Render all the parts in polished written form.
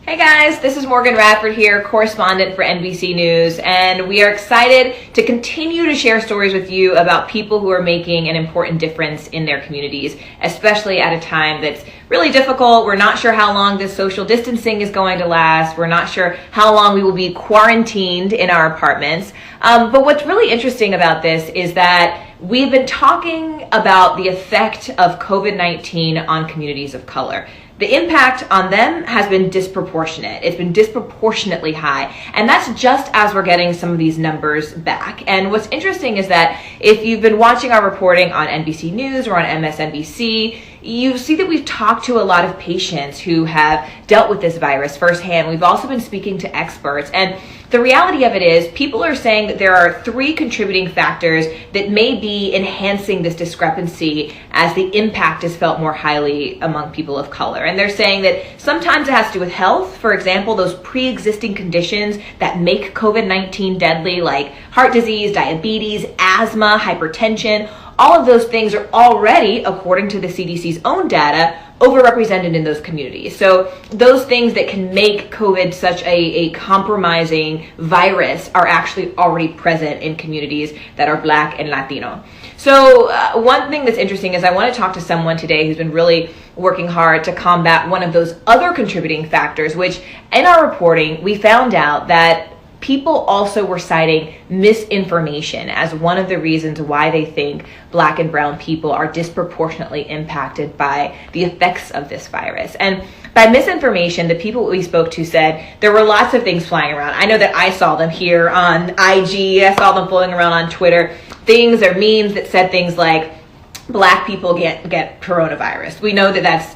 Hey guys, this is Morgan Radford here, correspondent for NBC News, and we are excited to continue to share stories with you about people who are making an important difference in their communities, especially at a time that's really difficult. We're not sure how long this social distancing is going to last. We're not sure how long we will be quarantined in our apartments. But what's really interesting about this is that we've been talking about the effect of COVID-19 on communities of color. The impact on them has been disproportionate. It's been disproportionately high. And that's just as we're getting some of these numbers back. And what's interesting is that if you've been watching our reporting on NBC News or on MSNBC, you see that we've talked to a lot of patients who have dealt with this virus firsthand. We've also been speaking to experts. And the reality of it is people are saying that there are three contributing factors that may be enhancing this discrepancy as the impact is felt more highly among people of color. And they're saying that sometimes it has to do with health. For example, those pre-existing conditions that make COVID-19 deadly, like heart disease, diabetes, asthma, hypertension. All of those things are already, according to the CDC's own data, overrepresented in those communities. So those things that can make COVID such a compromising virus are actually already present in communities that are Black and Latino. So one thing that's interesting is I want to talk to someone today who's been really working hard to combat one of those other contributing factors, which in our reporting, we found out that people also were citing misinformation as one of the reasons why they think Black and brown people are disproportionately impacted by the effects of this virus. And by misinformation, the people we spoke to said there were lots of things flying around. I know that I saw them here on IG. I saw them floating around on Twitter. Things or memes that said things like Black people get coronavirus. We know that that's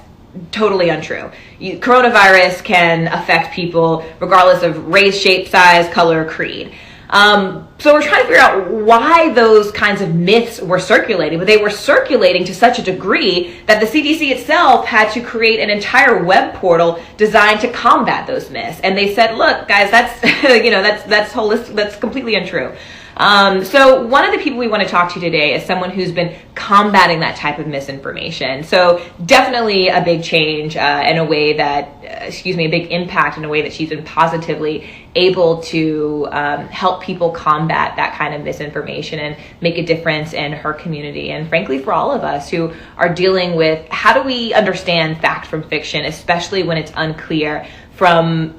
totally untrue. Coronavirus can affect people regardless of race, shape, size, color, creed. So we're trying to figure out why those kinds of myths were circulating, but they were circulating to such a degree that the CDC itself had to create an entire web portal designed to combat those myths. And they said, look, guys, that's that's holistic, that's completely untrue. So one of the people we want to talk to today is someone who's been combating that type of misinformation. So definitely a big change in a way that, a big impact in a way that she's been positively able to help people combat that kind of misinformation and make a difference in her community. And frankly, for all of us who are dealing with how do we understand fact from fiction, especially when it's unclear from,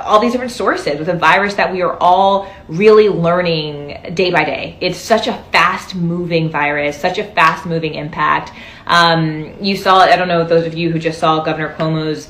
all these different sources with a virus that we are all really learning day by day. It's such a fast moving virus, such a fast moving impact. You saw, I don't know, those of you who just saw Governor Cuomo's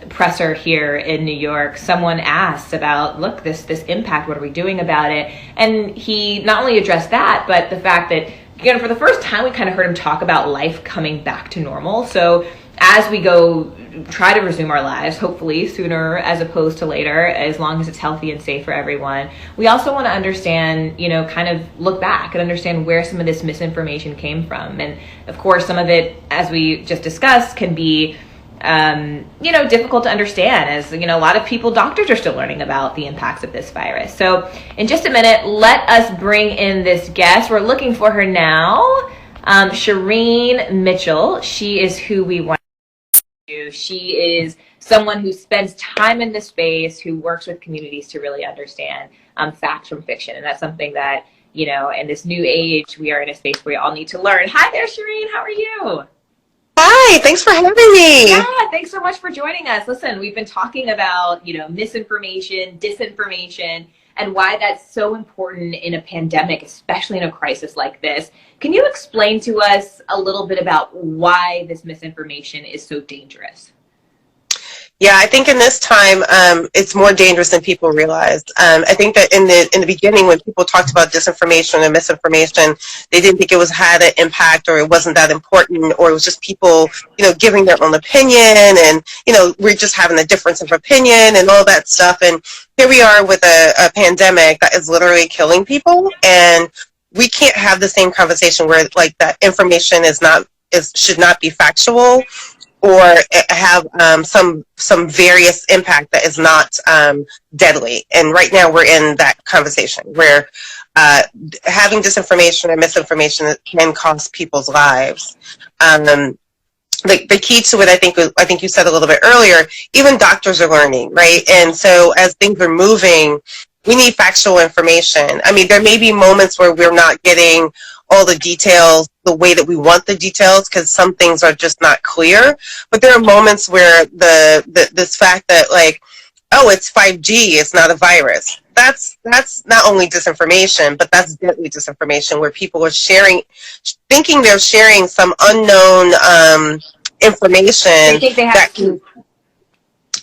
presser here in New York, someone asked about, look, this impact, what are we doing about it? And he not only addressed that, but the fact that, for the first time, we kind of heard him talk about life coming back to normal. So as we go try to resume our lives, hopefully sooner as opposed to later, as long as it's healthy and safe for everyone, we also want to understand, kind of look back and understand where some of this misinformation came from. And of course, some of it, as we just discussed, can be difficult to understand, as a lot of people, doctors are still learning about the impacts of this virus. So in just a minute, let us bring in this guest. We're looking for her now. Shireen Mitchell. She is who we want to. She is someone who spends time in this space, who works with communities to really understand facts from fiction. And that's something that, in this new age, we are in a space where we all need to learn. Hi there, Shireen. How are you? Hi, thanks for having me. Yeah, thanks so much for joining us. Listen, we've been talking about, misinformation, disinformation, and why that's so important in a pandemic, especially in a crisis like this. Can you explain to us a little bit about why this misinformation is so dangerous? Yeah, I think in this time, it's more dangerous than people realized. I think that in the beginning, when people talked about disinformation and misinformation, they didn't think it had an impact, or it wasn't that important, or it was just people, giving their own opinion, and we're just having a difference of opinion and all that stuff. And here we are with a pandemic that is literally killing people, and we can't have the same conversation where that information should not be factual, or have some various impact that is not deadly. And right now we're in that conversation where having disinformation or misinformation can cost people's lives. the key to it, I think you said a little bit earlier, even doctors are learning, right? And so as things are moving, we need factual information. I mean, there may be moments where we're not getting all the details the way that we want the details because some things are just not clear. But there are moments where this fact that, like, oh, it's 5G, it's not a virus. That's not only disinformation, but that's deadly disinformation where people are thinking they're sharing some unknown information. They think they have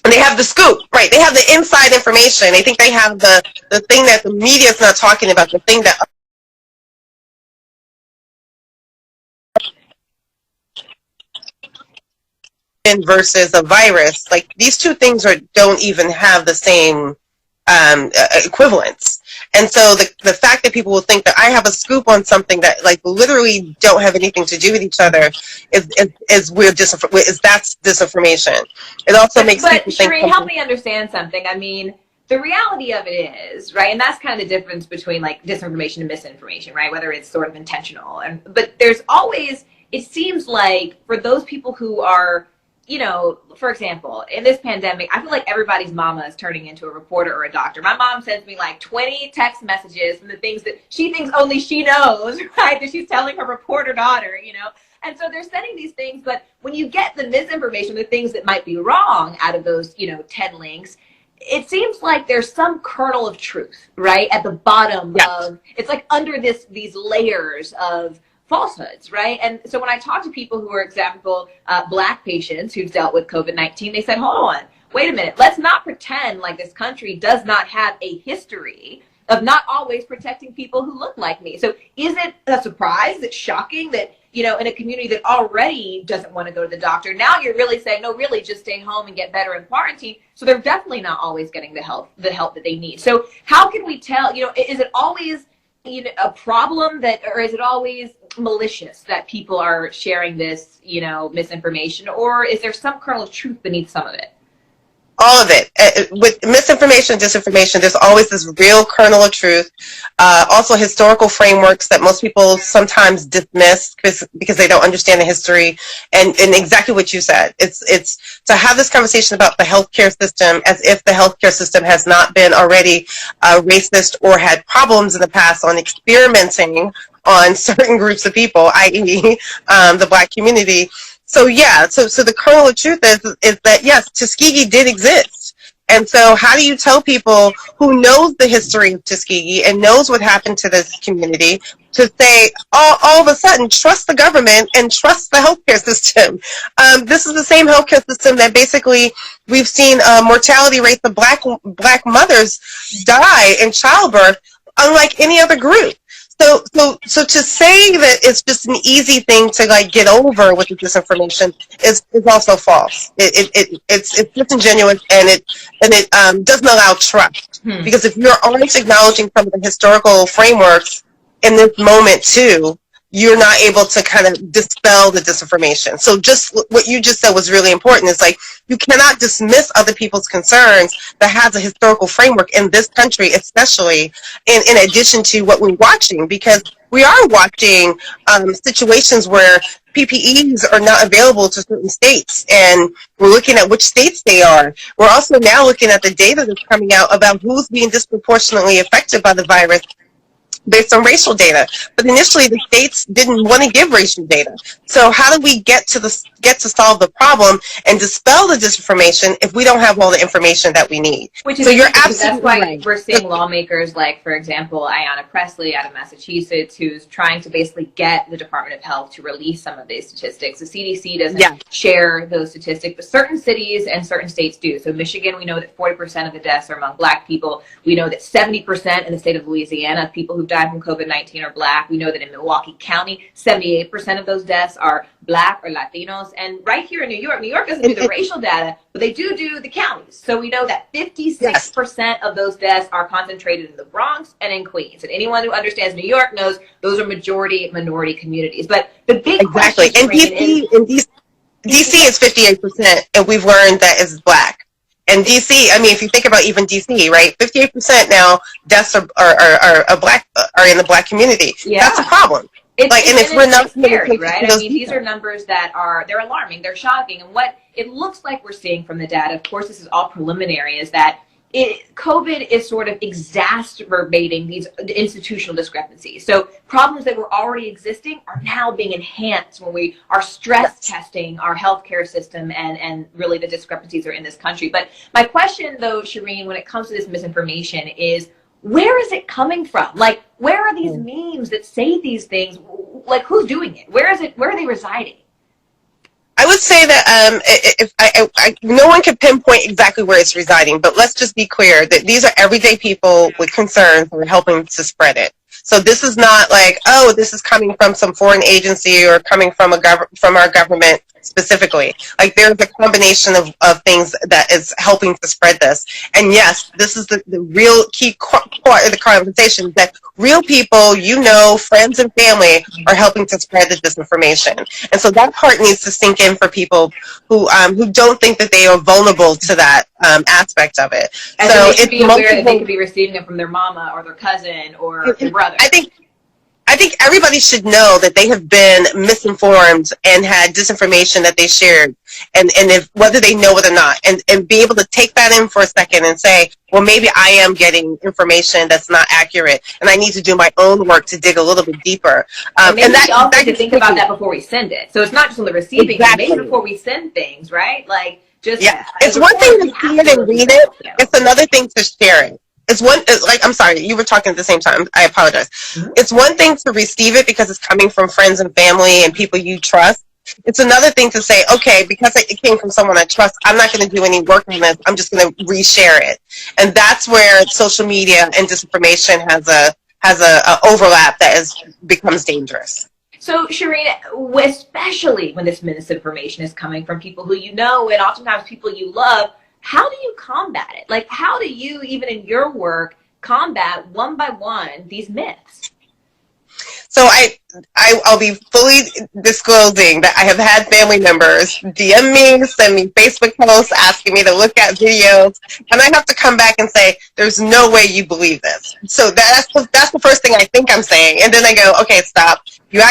they have the scoop, right? They have the inside information. They think they have the thing that the media is not talking about, the thing that versus a virus. Like, these two things don't even have the same equivalence. And so the fact that people will think that I have a scoop on something that, like, literally don't have anything to do with each other is weird. That's disinformation. It also makes people think. But Sheree, help me understand something. I mean, the reality of it is, right, and that's kind of the difference between, like, disinformation and misinformation, right? Whether it's sort of intentional, but there's always, it seems like, for those people who are, you know, for example, in this pandemic, I feel like everybody's mama is turning into a reporter or a doctor. My mom sends me like 20 text messages from the things that she thinks only she knows, right? That she's telling her reporter daughter, you know? And so they're sending these things, but when you get the misinformation, the things that might be wrong out of those, you know, 10 links, it seems like there's some kernel of truth, right? At the bottom of, it's like under these layers of falsehoods, right? And so when I talk to people who are, example, Black patients who've dealt with COVID-19, they said, hold on, wait a minute, let's not pretend like this country does not have a history of not always protecting people who look like me. So is it a surprise? Is it shocking that, you know, in a community that already doesn't want to go to the doctor, now you're really saying, no, really, just stay home and get better in quarantine? So they're definitely not always getting the help that they need. So how can we tell, you know, is it always, you know, a problem that, or is it always malicious that people are sharing this, you know, misinformation, or is there some kernel of truth beneath some of it? All of it. With misinformation, disinformation, there's always this real kernel of truth. Also historical frameworks that most people sometimes dismiss because they don't understand the history. And exactly what you said. It's to have this conversation about the healthcare system as if the healthcare system has not been already racist or had problems in the past on experimenting on certain groups of people, i.e. The Black community. So yeah, so the kernel of truth is that yes, Tuskegee did exist. And so how do you tell people who knows the history of Tuskegee and knows what happened to this community to say all of a sudden trust the government and trust the healthcare system? This is the same healthcare system that basically we've seen mortality rates of black mothers die in childbirth unlike any other group. So to say that it's just an easy thing to, like, get over with the disinformation is also false. It's disingenuous, and it doesn't allow trust. Because if you're always acknowledging some of the historical frameworks in this moment too, you're not able to kind of dispel the disinformation. So just what you just said was really important. It's like, you cannot dismiss other people's concerns that has a historical framework in this country, especially in addition to what we're watching, because we are watching situations where PPEs are not available to certain states, and we're looking at which states they are. We're also now looking at the data that's coming out about who's being disproportionately affected by the virus based on racial data. But initially the states didn't want to give racial data. So how do we get to solve the problem and dispel the disinformation if we don't have all the information that we need? Which is, so you're absolutely that's why right. We're seeing lawmakers like, for example, Ayanna Pressley out of Massachusetts, who's trying to basically get the Department of Health to release some of these statistics. The CDC doesn't share those statistics, but certain cities and certain states do. So Michigan, we know that 40% of the deaths are among Black people. We know that 70% in the state of Louisiana of people who've died from COVID-19 are Black. We know that in Milwaukee County, 78% of those deaths are Black or Latinos. And right here in New York doesn't do the racial data, but they do the counties. So we know that 56% of those deaths are concentrated in the Bronx and in Queens. And anyone who understands New York knows those are majority minority communities. But the big question and DC is 58%, and we've learned that is Black. And DC, I mean, if you think about even DC, right, 58% now deaths are in the Black community. Yeah. That's a problem. And if we're not scary, right? I mean, these are numbers that they're alarming, they're shocking. And what it looks like we're seeing from the data, of course, this is all preliminary, is that COVID is sort of exacerbating these institutional discrepancies. So problems that were already existing are now being enhanced when we are stress testing our healthcare system and really the discrepancies are in this country. But my question, though, Shireen, when it comes to this misinformation is, where is it coming from? Like, where are these memes that say these things? Like, who's doing it? Where are they residing? I would say that no one can pinpoint exactly where it's residing, but let's just be clear that these are everyday people with concerns who are helping to spread it. So this is not like, oh, this is coming from some foreign agency or coming from from our government specifically. Like, there's a combination of things that is helping to spread this. And yes, this is the real key part of the conversation, that real people, friends and family are helping to spread the disinformation. And so that part needs to sink in for people who don't think that they are vulnerable to that aspect of it. And so they should be aware that they could be receiving it from their mama or their cousin or their brother. I think everybody should know that they have been misinformed and had disinformation that they shared, and if whether they know it or not, and be able to take that in for a second and say, well, maybe I am getting information that's not accurate, and I need to do my own work to dig a little bit deeper. And maybe we also need to think about that before we send it. So it's not just on the receiving end, maybe before we send things, right? Like, just it's one thing to see it and read it. It's another thing to share it. I'm sorry, you were talking at the same time. I apologize. Mm-hmm. It's one thing to receive it because it's coming from friends and family and people you trust. It's another thing to say, okay, because it came from someone I trust, I'm not going to do any work on this. I'm just going to reshare it. And that's where social media and disinformation has a overlap that becomes dangerous. So, Shireen, especially when this misinformation is coming from people who you know and oftentimes people you love, how do you combat it? Like, how do you, even in your work, combat one by one these myths? So I'll be fully disclosing that I have had family members DM me, send me Facebook posts asking me to look at videos, and I have to come back and say, there's no way you believe this. So that's the first thing I think I'm saying. And then I go, okay, stop. You're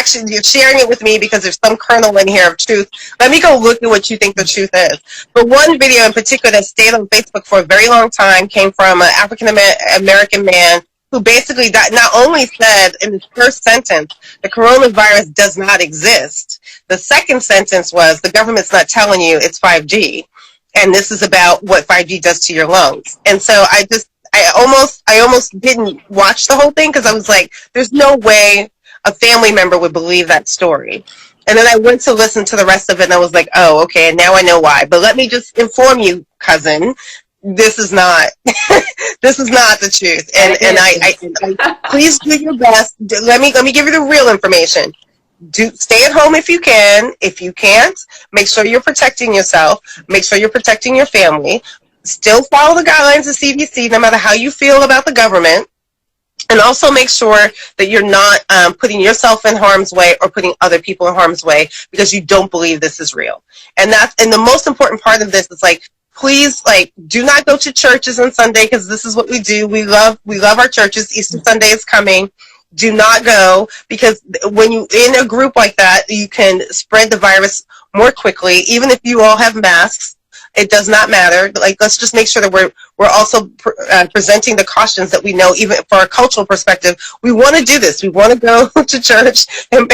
sharing it with me because there's some kernel in here of truth. Let me go look at what you think the truth is. But one video in particular that stayed on Facebook for a very long time came from an African American man who basically not only said in his first sentence, the coronavirus does not exist. The second sentence was, the government's not telling you it's 5G. And this is about what 5G does to your lungs. And so I almost didn't watch the whole thing because I was like, there's no way a family member would believe that story. And then I went to listen to the rest of it and I was like, oh, okay, and now I know why. But let me just inform you, cousin, this is not the truth. And I please do your best. Let me give you the real information. Stay at home if you can. If you can't, make sure you're protecting yourself. Make sure you're protecting your family. Still follow the guidelines of CDC no matter how you feel about the government. And also make sure that you're not putting yourself in harm's way or putting other people in harm's way because you don't believe this is real. And the most important part of this is, like, please, do not go to churches on Sunday because this is what we do. We love our churches. Easter Sunday is coming. Do not go, because when you in a group like that, you can spread the virus more quickly. Even if you all have masks, it does not matter. Like, let's just make sure that we're also presenting the cautions that we know. Even for a cultural perspective, we want to do this. We want to go to church and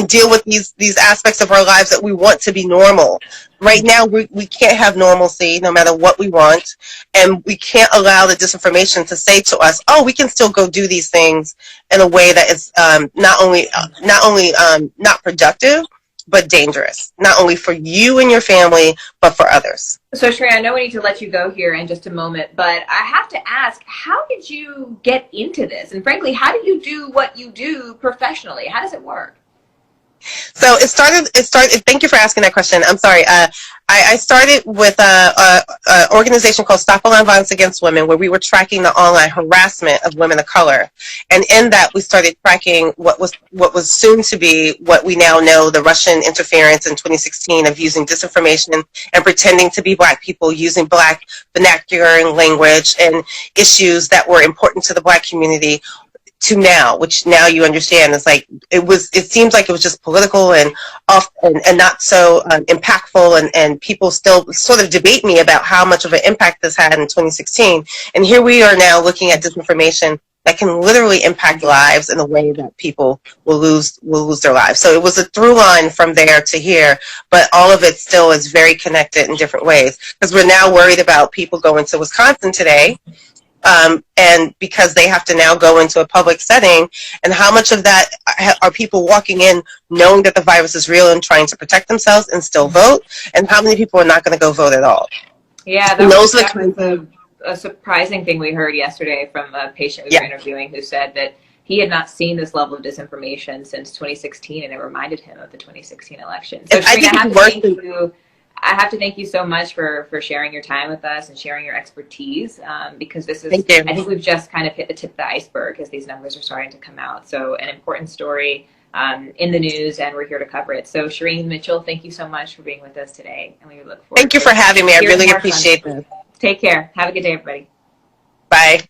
deal with these aspects of our lives that we want to be normal. Right now, we can't have normalcy no matter what we want, and we can't allow the disinformation to say to us, "Oh, we can still go do these things in a way that is not only not productive, but dangerous, not only for you and your family, but for others." So, Shreya, I know we need to let you go here in just a moment, but I have to ask, how did you get into this? And frankly, how do you do what you do professionally? How does it work? So it started, thank you for asking that question. I'm sorry. I started with an organization called Stop Online Violence Against Women, where we were tracking the online harassment of women of color. And in that, we started tracking what was soon to be what we now know, the Russian interference in 2016 of using disinformation and pretending to be Black people, using Black vernacular and language and issues that were important to the Black community to now, which now you understand is like it seems like it was just political and off and not so impactful, and people still sort of debate me about how much of an impact this had in 2016. And here we are now looking at disinformation that can literally impact lives in a way that people will lose their lives. So it was a through line from there to here, but all of it still is very connected in different ways, because we're now worried about people going to Wisconsin today, and because they have to now go into a public setting, and how much of that are people walking in knowing that the virus is real and trying to protect themselves and still vote, and how many people are not going to go vote at all. Yeah, that was a surprising thing we heard yesterday from a patient we were interviewing who said that he had not seen this level of disinformation since 2016, and it reminded him of the 2016 election. So Sharina, I have to thank you so much for sharing your time with us and sharing your expertise, because this is, I think we've just kind of hit the tip of the iceberg as these numbers are starting to come out. So an important story in the news, and we're here to cover it. So Shireen Mitchell, thank you so much for being with us today, and we look forward Thank you for having me. I really appreciate this. Take care. Have a good day, everybody. Bye.